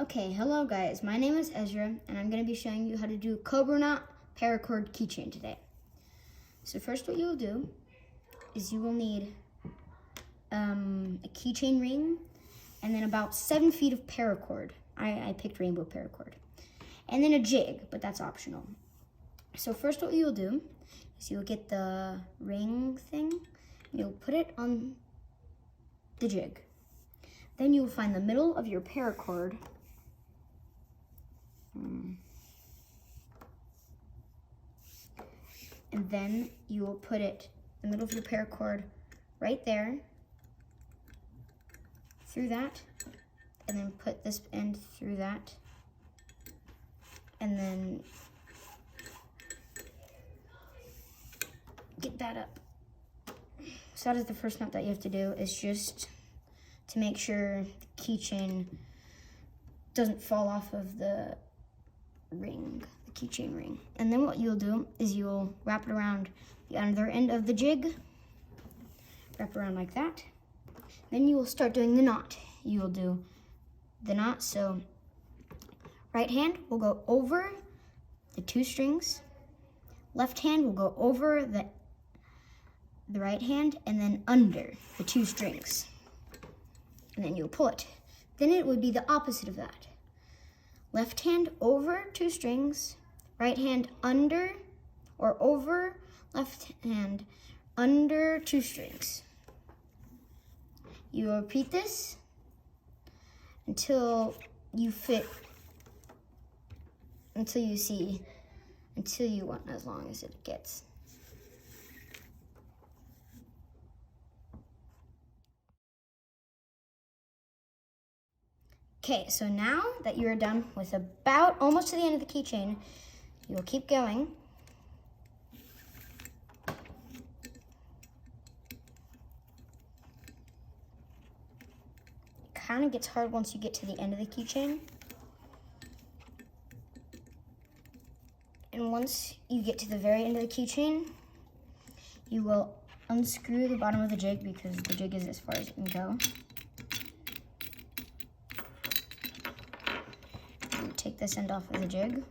Okay, hello guys, my name is Ezra and I'm going to be showing you how to do cobra knot paracord keychain today. So first what you'll do is you will need a keychain ring and then about 7 feet of paracord. I picked rainbow paracord. And then a jig, but that's optional. So first what you'll do is you'll get the ring thing, you'll put it on the jig. Then you'll find the middle of your paracord. And then you will put it in the middle of your paracord right there, through that, and then put this end through that, and then get that up. So that is the first knot that you have to do, is just to make sure the keychain doesn't fall off of the ring, the keychain ring. And then what you'll do is you'll wrap it around the other end of the jig, wrap around like that. Then you will start doing the knot. You will do the knot, so right hand will go over the 2 strings, left hand will go over the right hand and then under the 2 strings. And then you'll pull it. Then it would be the opposite of that. Left hand over 2 strings, right hand under or over, left hand under 2 strings. You will repeat this until you fit, until you want as long as it gets. Okay, so now that you're done with about almost to the end of the keychain, you will keep going. It kind of gets hard once you get to the end of the keychain. And once you get to the very end of the keychain, you will unscrew the bottom of the jig because the jig is as far as it can go. Take this end off of the jig,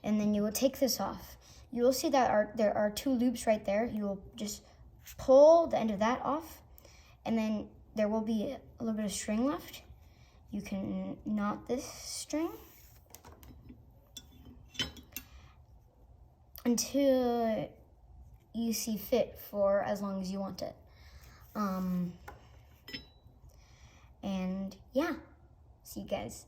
and then you will take this off. You will see that there are 2 loops right there. You will just pull the end of that off, and then there will be a little bit of string left. You can knot this string until you see fit for as long as you want it. And yeah, see you guys.